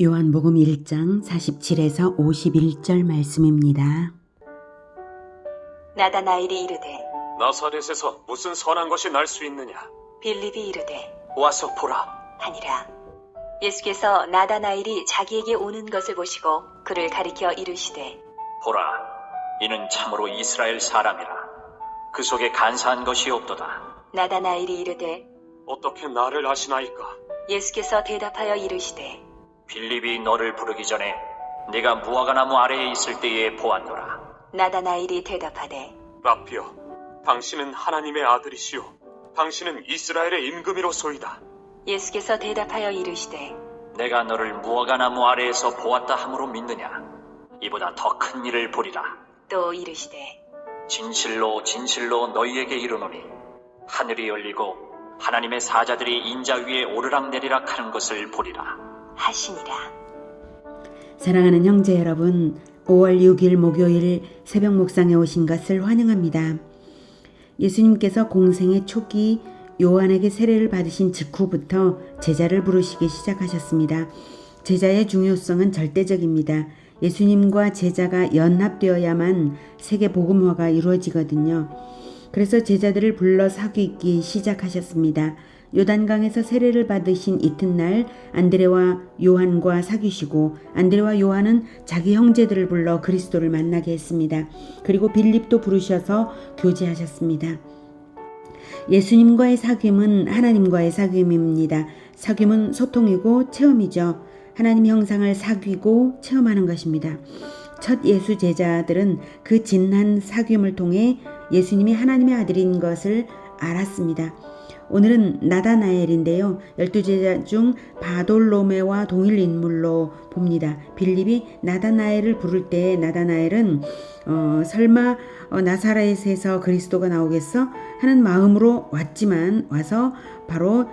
요한복음 1장 47에서 51절 말씀입니다. 나다나엘이 이르되 나사렛에서 무슨 선한 것이 날 수 있느냐? 빌립이 이르되 와서 보라. 하니라. 예수께서 나다나엘이 자기에게 오는 것을 보시고 그를 가리켜 이르시되 보라, 이는 참으로 이스라엘 사람이라. 그 속에 간사한 것이 없도다. 나다나엘이 이르되 어떻게 나를 아시나이까? 예수께서 대답하여 이르시되 빌립이 너를 부르기 전에 네가 무화과나무 아래에 있을 때에 보았노라. 나다나엘이 대답하되 라피여, 당신은 하나님의 아들이시오. 당신은 이스라엘의 임금이로소이다. 예수께서 대답하여 이르시되 내가 너를 무화과나무 아래에서 보았다 함으로 믿느냐? 이보다 더 큰 일을 보리라. 또 이르시되 진실로 진실로 너희에게 이르노니 하늘이 열리고 하나님의 사자들이 인자 위에 오르락내리락 하는 것을 보리라 하시니라. 사랑하는 형제 여러분, 5월 6일 목요일 새벽 묵상에 오신 것을 환영합니다. 예수님께서 공생의 초기 요한에게 세례를 받으신 직후부터 제자를 부르시기 시작하셨습니다. 제자의 중요성은 절대적입니다. 예수님과 제자가 연합되어야만 세계 복음화가 이루어지거든요. 그래서 제자들을 불러 사귀기 시작하셨습니다. 요단강에서 세례를 받으신 이튿날 안드레와 요한과 사귀시고 안드레와 요한은 자기 형제들을 불러 그리스도를 만나게 했습니다. 그리고 빌립도 부르셔서 교제하셨습니다. 예수님과의 사귐은 하나님과의 사귐입니다. 사귐은 소통이고 체험이죠. 하나님 형상을 사귀고 체험하는 것입니다. 첫 예수 제자들은 그 진한 사귐을 통해 예수님이 하나님의 아들인 것을 알았습니다. 오늘은 나다나엘인데요. 12제자 중 바돌로메와 동일 인물로 봅니다. 빌립이 나다나엘을 부를 때 나다나엘은 설마 나사렛에서 그리스도가 나오겠어? 하는 마음으로 왔지만 와서 바로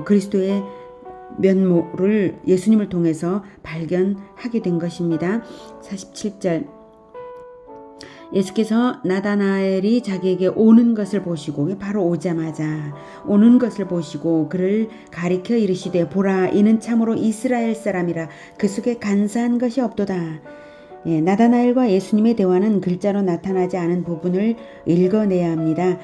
그리스도의 면모를 예수님을 통해서 발견하게 된 것입니다. 47절 예수께서 나다나엘이 자기에게 오는 것을 보시고 바로 오자마자 오는 것을 보시고 그를 가리켜 이르시되 보라, 이는 참으로 이스라엘 사람이라. 그 속에 간사한 것이 없도다. 나다나엘과 예수님의 대화는 글자로 나타나지 않은 부분을 읽어내야 합니다.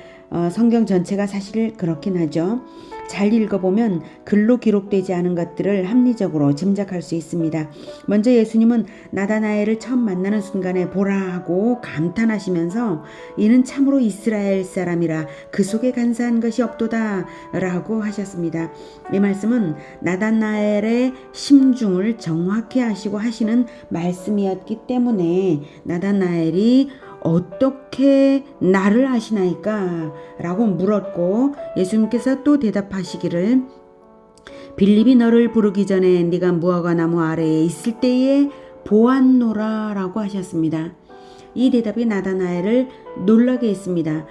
성경 전체가 사실 그렇긴 하죠. 잘 읽어보면 글로 기록되지 않은 것들을 합리적으로 짐작할 수 있습니다. 먼저 예수님은 나다나엘을 처음 만나는 순간에 보라 하고 감탄하시면서 이는 참으로 이스라엘 사람이라. 그 속에 간사한 것이 없도다 라고 하셨습니다. 이 말씀은 나다나엘의 심중을 정확히 아시고 하시는 말씀이었기 때문에 나다나엘이 어떻게 나를 아시나이까? 라고 물었고 예수님께서 또 대답하시기를 빌립이 너를 부르기 전에 네가 무화과나무 아래에 있을 때에 보았노라 라고 하셨습니다. 이 대답이 나다나엘을 놀라게 했습니다.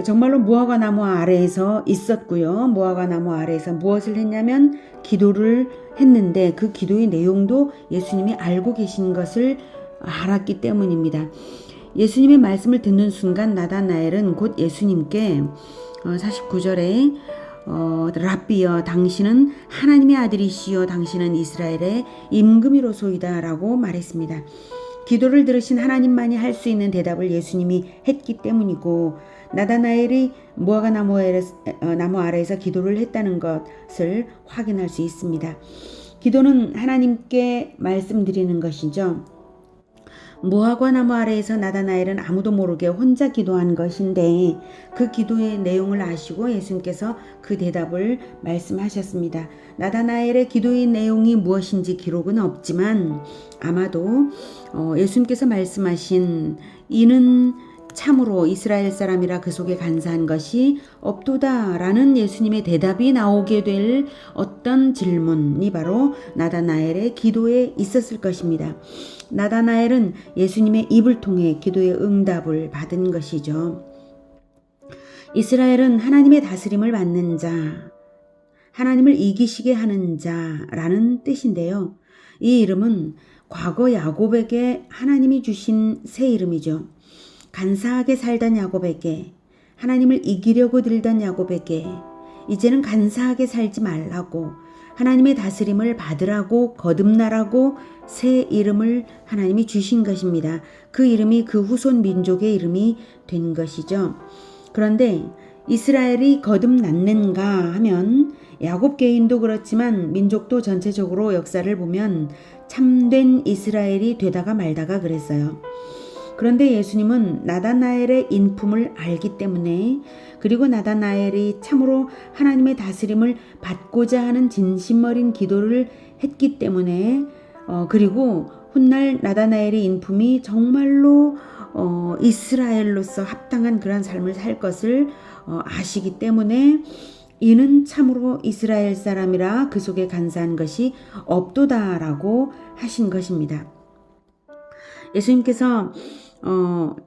정말로 무화과나무 아래에서 있었고요. 무화과나무 아래에서 무엇을 했냐면 기도를 했는데 그 기도의 내용도 예수님이 알고 계신 것을 알았기 때문입니다. 예수님의 말씀을 듣는 순간 나다나엘은 곧 예수님께 49절에 라비여, 당신은 하나님의 아들이시여, 당신은 이스라엘의 임금이로소이다 라고 말했습니다. 기도를 들으신 하나님만이 할 수 있는 대답을 예수님이 했기 때문이고 나다나엘이 무화과나무 아래에서 기도를 했다는 것을 확인할 수 있습니다. 기도는 하나님께 말씀드리는 것이죠. 무화과나무 아래에서 나다나엘은 아무도 모르게 혼자 기도한 것인데 그 기도의 내용을 아시고 예수님께서 그 대답을 말씀하셨습니다. 나다나엘의 기도의 내용이 무엇인지 기록은 없지만 아마도 예수님께서 말씀하신 이는 참으로 이스라엘 사람이라 그 속에 간사한 것이 없도다 라는 예수님의 대답이 나오게 될 어떤 질문이 바로 나다나엘의 기도에 있었을 것입니다. 나다나엘은 예수님의 입을 통해 기도의 응답을 받은 것이죠. 이스라엘은 하나님의 다스림을 받는 자, 하나님을 이기시게 하는 자라는 뜻인데요. 이 이름은 과거 야곱에게 하나님이 주신 새 이름이죠. 간사하게 살던 야곱에게, 하나님을 이기려고 들던 야곱에게 이제는 간사하게 살지 말라고 하나님의 다스림을 받으라고 거듭나라고 새 이름을 하나님이 주신 것입니다. 그 이름이 그 후손 민족의 이름이 된 것이죠. 그런데 이스라엘이 거듭났는가 하면 야곱 개인도 그렇지만 민족도 전체적으로 역사를 보면 참된 이스라엘이 되다가 말다가 그랬어요. 그런데 예수님은 나다나엘의 인품을 알기 때문에, 그리고 나다나엘이 참으로 하나님의 다스림을 받고자 하는 진심 어린 기도를 했기 때문에, 그리고 훗날 나다나엘의 인품이 정말로 이스라엘로서 합당한 그런 삶을 살 것을 아시기 때문에, 이는 참으로 이스라엘 사람이라 그 속에 간사한 것이 없도다라고 하신 것입니다. 예수님께서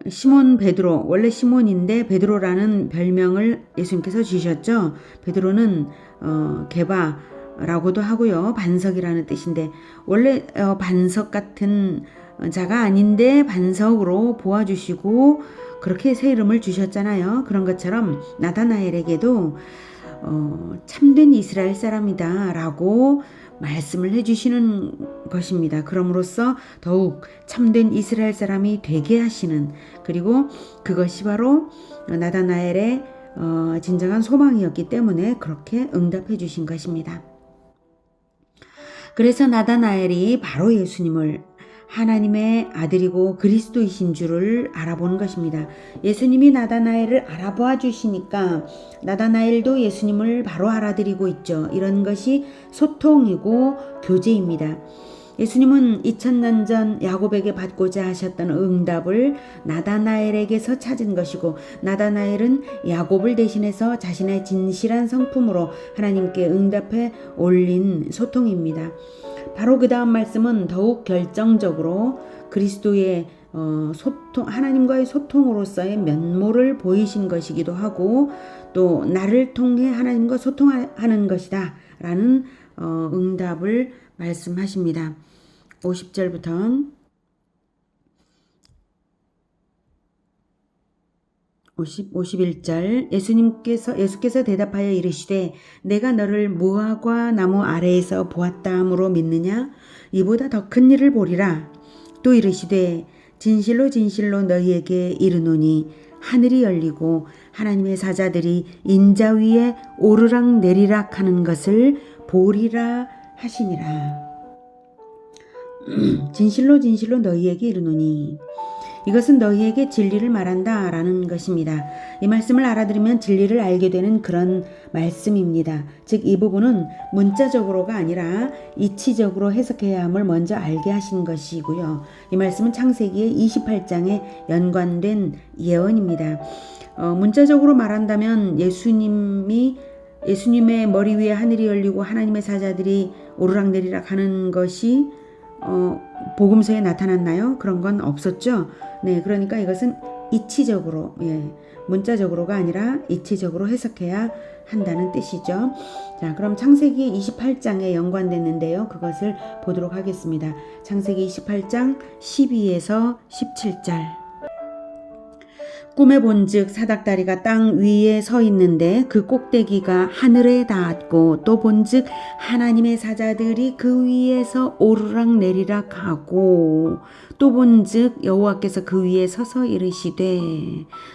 시몬 베드로, 원래 시몬인데 베드로라는 별명을 예수님께서 주셨죠. 베드로는 게바라고도 하고요, 반석이라는 뜻인데, 원래 반석 같은 자가 아닌데 반석으로 보아주시고 그렇게 새 이름을 주셨잖아요. 그런 것처럼 나다나엘에게도 참된 이스라엘 사람이다 라고 말씀을 해주시는 것입니다. 그럼으로써 더욱 참된 이스라엘 사람이 되게 하시는, 그리고 그것이 바로 나다나엘의 진정한 소망이었기 때문에 그렇게 응답해 주신 것입니다. 그래서 나다나엘이 바로 예수님을 하나님의 아들이고 그리스도이신 줄을 알아보는 것입니다. 예수님이 나다나엘을 알아보아 주시니까 나다나엘도 예수님을 바로 알아들이고 있죠. 이런 것이 소통이고 교제입니다. 예수님은 2000년 전 야곱에게 받고자 하셨던 응답을 나다나엘에게서 찾은 것이고, 나다나엘은 야곱을 대신해서 자신의 진실한 성품으로 하나님께 응답해 올린 소통입니다. 바로 그 다음 말씀은 더욱 결정적으로 그리스도의 소통, 하나님과의 소통으로서의 면모를 보이신 것이기도 하고, 또 나를 통해 하나님과 소통하는 것이다 라는 응답을 말씀하십니다. 50절부터 51절 예수께서 대답하여 이르시되 내가 너를 무화과 나무 아래에서 보았다 함으로 믿느냐? 이보다 더 큰 일을 보리라. 또 이르시되 진실로 진실로 너희에게 이르노니 하늘이 열리고 하나님의 사자들이 인자 위에 오르락 내리락 하는 것을 보리라 하시니라. 진실로 진실로 너희에게 이르노니, 이것은 너희에게 진리를 말한다 라는 것입니다. 이 말씀을 알아들으면 진리를 알게 되는 그런 말씀입니다. 즉 이 부분은 문자적으로가 아니라 이치적으로 해석해야 함을 먼저 알게 하신 것이고요. 이 말씀은 창세기의 28장에 연관된 예언입니다. 문자적으로 말한다면 예수님의 머리 위에 하늘이 열리고 하나님의 사자들이 오르락내리락 하는 것이 복음서에 나타났나요? 그런 건 없었죠. 네, 그러니까 이것은 이치적으로, 문자적으로가 아니라 이치적으로 해석해야 한다는 뜻이죠. 자, 그럼 창세기 28장에 연관됐는데요. 그것을 보도록 하겠습니다. 창세기 28장 12에서 17절. 꿈에 본즉 사닥다리가 땅 위에 서 있는데 그 꼭대기가 하늘에 닿았고, 또 본즉 하나님의 사자들이 그 위에서 오르락 내리락 하고, 또 본즉 여호와께서 그 위에 서서 이르시되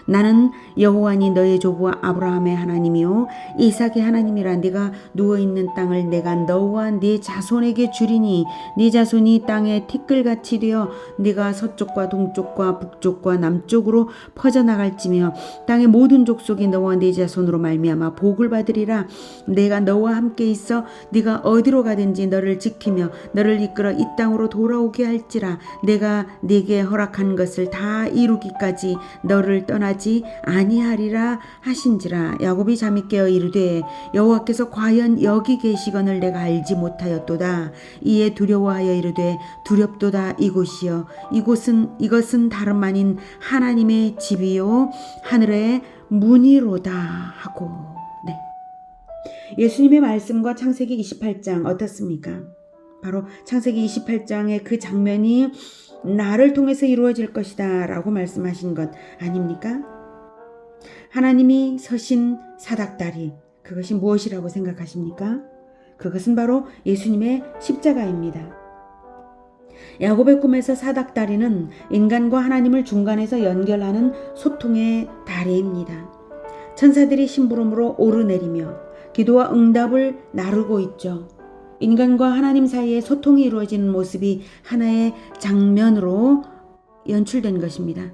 나는 여호와니 너의 조부 아브라함의 하나님이요 이삭의 하나님이라. 네가 누워있는 땅을 내가 너와 네 자손에게 주리니 네 자손이 땅에 티끌같이 되어 네가 서쪽과 동쪽과 북쪽과 남쪽으로 퍼져나갈지며 땅의 모든 족속이 너와 네 자손으로 말미암아 복을 받으리라. 내가 너와 함께 있어 네가 어디로 가든지 너를 지키며 너를 이끌어 이 땅으로 돌아오게 할지라. 내가 네게 허락한 것을 다 이루기까지 너를 떠나지 아니하리라 하신지라. 야곱이 잠이 깨어 이르되 여호와께서 과연 여기 계시거늘 내가 알지 못하였도다. 이에 두려워하여 이르되 두렵도다. 이곳이여 이것은 다름 아닌 하나님의 집이요 하늘의 문이로다 하고. 네. 예수님의 말씀과 창세기 28장 어떻습니까? 바로 창세기 28장의 그 장면이 나를 통해서 이루어질 것이다 라고 말씀하신 것 아닙니까? 하나님이 서신 사닥다리, 그것이 무엇이라고 생각하십니까? 그것은 바로 예수님의 십자가입니다. 야곱의 꿈에서 사닥다리는 인간과 하나님을 중간에서 연결하는 소통의 다리입니다. 천사들이 심부름으로 오르내리며 기도와 응답을 나르고 있죠. 인간과 하나님 사이에 소통이 이루어지는 모습이 하나의 장면으로 연출된 것입니다.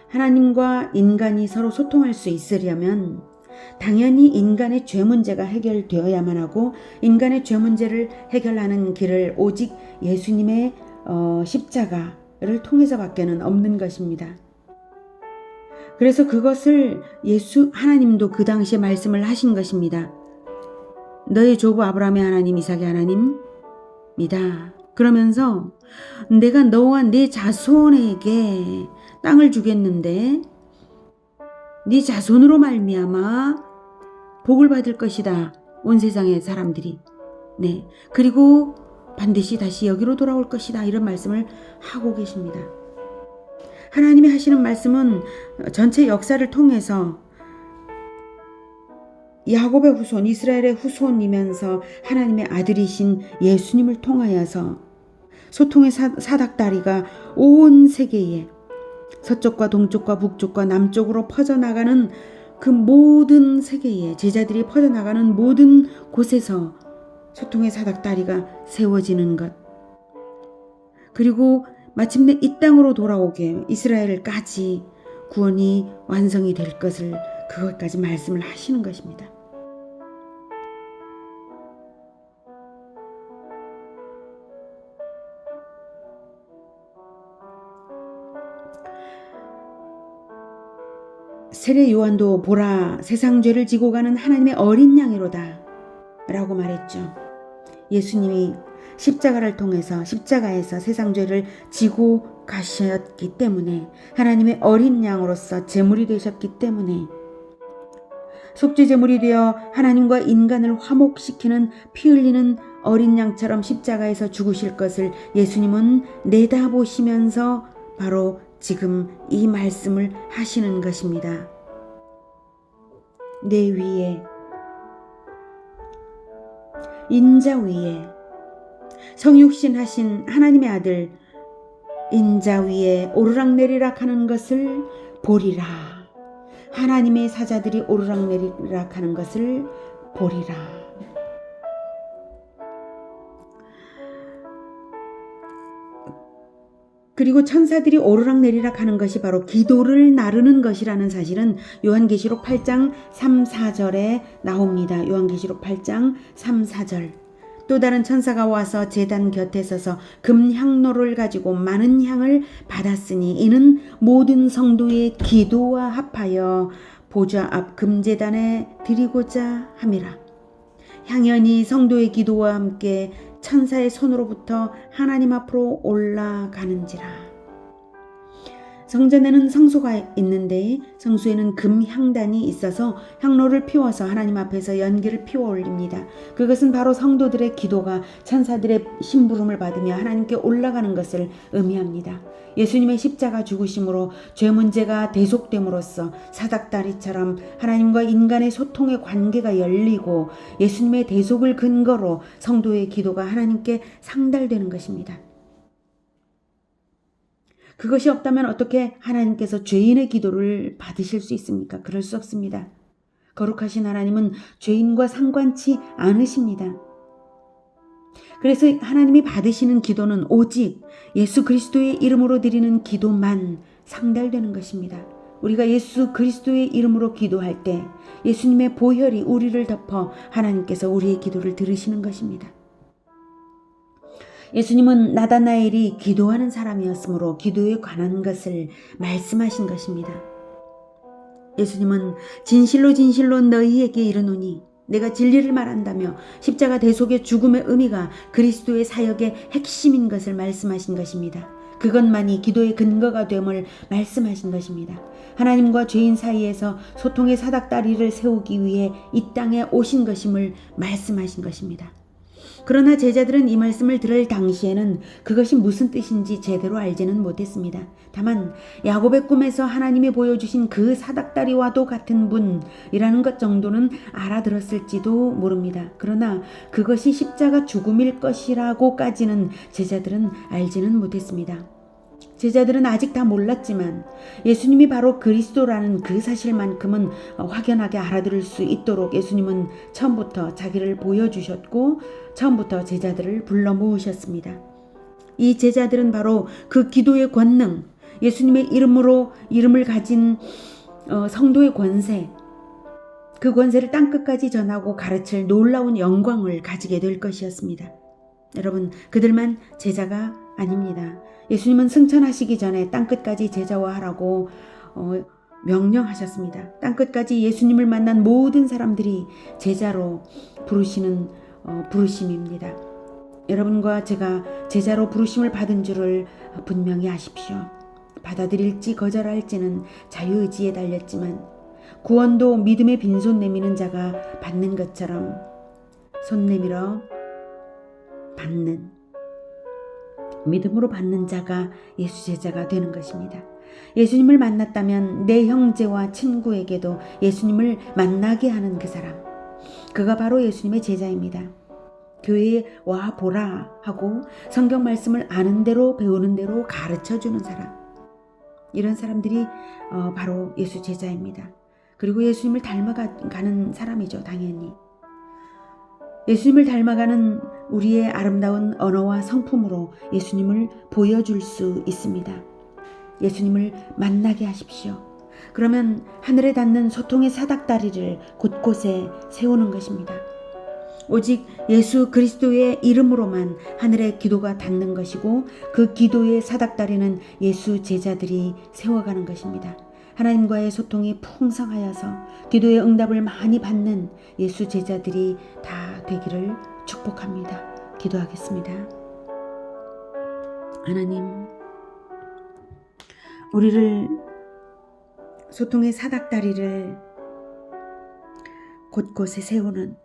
하나님과 인간이 서로 소통할 수 있으려면 당연히 인간의 죄 문제가 해결되어야만 하고, 인간의 죄 문제를 해결하는 길을 오직 예수님의 십자가를 통해서밖에는 없는 것입니다. 그래서 그것을 하나님도 그 당시에 말씀을 하신 것입니다. 너의 조부 아브라함의 하나님, 이삭의 하나님이다. 그러면서 내가 너와 네 자손에게 땅을 주겠는데 네 자손으로 말미암아 복을 받을 것이다. 온 세상의 사람들이. 네. 그리고 반드시 다시 여기로 돌아올 것이다. 이런 말씀을 하고 계십니다. 하나님이 하시는 말씀은 전체 역사를 통해서 야곱의 후손, 이스라엘의 후손이면서 하나님의 아들이신 예수님을 통하여서 소통의 사닥다리가 온 세계에 서쪽과 동쪽과 북쪽과 남쪽으로 퍼져나가는 그 모든 세계에, 제자들이 퍼져나가는 모든 곳에서 소통의 사닥다리가 세워지는 것, 그리고 마침내 이 땅으로 돌아오게 이스라엘까지 구원이 완성이 될 것을, 그것까지 말씀을 하시는 것입니다. 세례 요한도 보라, 세상 죄를 지고 가는 하나님의 어린 양이로다 라고 말했죠. 예수님이 십자가를 통해서, 십자가에서 세상 죄를 지고 가셨기 때문에, 하나님의 어린 양으로서 제물이 되셨기 때문에, 속죄 제물이 되어 하나님과 인간을 화목시키는 피 흘리는 어린 양처럼 십자가에서 죽으실 것을 예수님은 내다보시면서 바로 지금 이 말씀을 하시는 것입니다. 내 위에, 인자 위에, 성육신 하신 하나님의 아들 인자 위에 오르락내리락 하는 것을 보리라. 하나님의 사자들이 오르락내리락 하는 것을 보리라. 그리고 천사들이 오르락내리락 하는 것이 바로 기도를 나르는 것이라는 사실은 요한계시록 8장 3, 4절에 나옵니다. 요한계시록 8장 3, 4절. 또 다른 천사가 와서 제단 곁에 서서 금향로를 가지고 많은 향을 받았으니 이는 모든 성도의 기도와 합하여 보좌 앞 금제단에 드리고자 함이라. 향연이 성도의 기도와 함께 천사의 손으로부터 하나님 앞으로 올라가는지라. 성전에는 성소가 있는데 성소에는 금향단이 있어서 향로를 피워서 하나님 앞에서 연기를 피워 올립니다. 그것은 바로 성도들의 기도가 천사들의 심부름을 받으며 하나님께 올라가는 것을 의미합니다. 예수님의 십자가 죽으심으로 죄 문제가 대속됨으로써 사닥다리처럼 하나님과 인간의 소통의 관계가 열리고 예수님의 대속을 근거로 성도의 기도가 하나님께 상달되는 것입니다. 그것이 없다면 어떻게 하나님께서 죄인의 기도를 받으실 수 있습니까? 그럴 수 없습니다. 거룩하신 하나님은 죄인과 상관치 않으십니다. 그래서 하나님이 받으시는 기도는 오직 예수 그리스도의 이름으로 드리는 기도만 상달되는 것입니다. 우리가 예수 그리스도의 이름으로 기도할 때 예수님의 보혈이 우리를 덮어 하나님께서 우리의 기도를 들으시는 것입니다. 예수님은 나다나엘이 기도하는 사람이었으므로 기도에 관한 것을 말씀하신 것입니다. 예수님은 진실로 진실로 너희에게 이르노니, 내가 진리를 말한다며 십자가 대속의 죽음의 의미가 그리스도의 사역의 핵심인 것을 말씀하신 것입니다. 그것만이 기도의 근거가 됨을 말씀하신 것입니다. 하나님과 죄인 사이에서 소통의 사닥다리를 세우기 위해 이 땅에 오신 것임을 말씀하신 것입니다. 그러나 제자들은 이 말씀을 들을 당시에는 그것이 무슨 뜻인지 제대로 알지는 못했습니다. 다만 야곱의 꿈에서 하나님이 보여주신 그 사닥다리와도 같은 분이라는 것 정도는 알아들었을지도 모릅니다. 그러나 그것이 십자가 죽음일 것이라고까지는 제자들은 알지는 못했습니다. 제자들은 아직 다 몰랐지만 예수님이 바로 그리스도라는 그 사실만큼은 확연하게 알아들을 수 있도록 예수님은 처음부터 자기를 보여주셨고 처음부터 제자들을 불러 모으셨습니다. 이 제자들은 바로 그 기도의 권능, 예수님의 이름을 가진 성도의 권세, 그 권세를 땅끝까지 전하고 가르칠 놀라운 영광을 가지게 될 것이었습니다. 여러분, 그들만 제자가 아닙니다. 예수님은 승천하시기 전에 땅끝까지 제자화하라고 명령하셨습니다. 땅끝까지 예수님을 만난 모든 사람들이 제자로 부르시는 부르심입니다. 여러분과 제가 제자로 부르심을 받은 줄을 분명히 아십시오. 받아들일지 거절할지는 자유의지에 달렸지만 구원도 믿음의 빈손 내미는 자가 받는 것처럼 손 내밀어 받는, 믿음으로 받는 자가 예수 제자가 되는 것입니다. 예수님을 만났다면 내 형제와 친구에게도 예수님을 만나게 하는 그 사람, 그가 바로 예수님의 제자입니다. 교회에 와 보라 하고 성경 말씀을 아는 대로 배우는 대로 가르쳐주는 사람, 이런 사람들이 바로 예수 제자입니다. 그리고 예수님을 닮아가는 사람이죠. 당연히 예수님을 닮아가는 우리의 아름다운 언어와 성품으로 예수님을 보여줄 수 있습니다. 예수님을 만나게 하십시오. 그러면 하늘에 닿는 소통의 사닥다리를 곳곳에 세우는 것입니다. 오직 예수 그리스도의 이름으로만 하늘의 기도가 닿는 것이고 그 기도의 사닥다리는 예수 제자들이 세워가는 것입니다. 하나님과의 소통이 풍성하여서 기도의 응답을 많이 받는 예수 제자들이 다 되기를 축복합니다. 기도하겠습니다. 하나님, 우리를 소통의 사닥다리를 곳곳에 세우는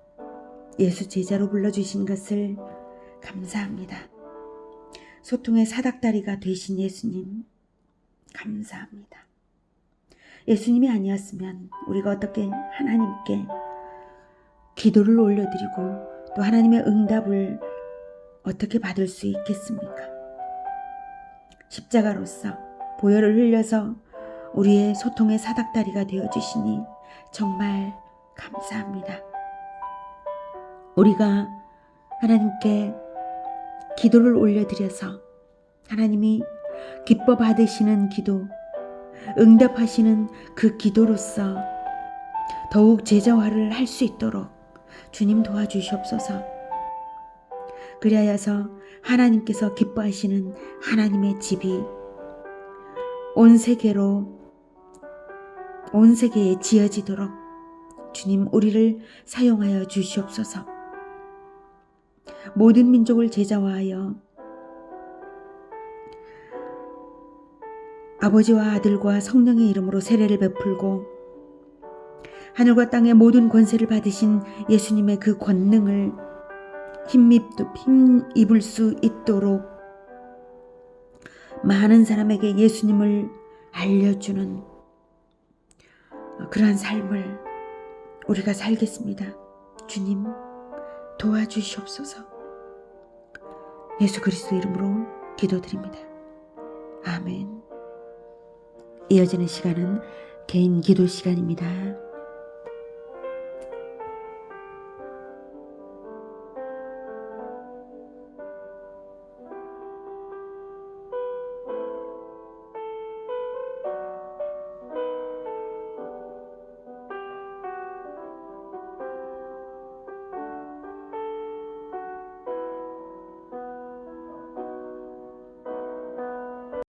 예수 제자로 불러주신 것을 감사합니다. 소통의 사닥다리가 되신 예수님, 감사합니다. 예수님이 아니었으면 우리가 어떻게 하나님께 기도를 올려드리고 또 하나님의 응답을 어떻게 받을 수 있겠습니까? 십자가로서 보혈을 흘려서 우리의 소통의 사닥다리가 되어주시니 정말 감사합니다. 우리가 하나님께 기도를 올려드려서 하나님이 기뻐 받으시는 기도, 응답하시는 그 기도로서 더욱 제자화를 할 수 있도록 주님 도와주시옵소서. 그리하여서 하나님께서 기뻐하시는 하나님의 집이 온 세계에 지어지도록 주님 우리를 사용하여 주시옵소서. 모든 민족을 제자화하여 아버지와 아들과 성령의 이름으로 세례를 베풀고 하늘과 땅의 모든 권세를 받으신 예수님의 그 권능을 힘입을 수 있도록 많은 사람에게 예수님을 알려주는 그러한 삶을 우리가 살겠습니다. 주님 도와주시옵소서. 예수 그리스도 이름으로 기도드립니다. 아멘. 이어지는 시간은 개인 기도 시간입니다.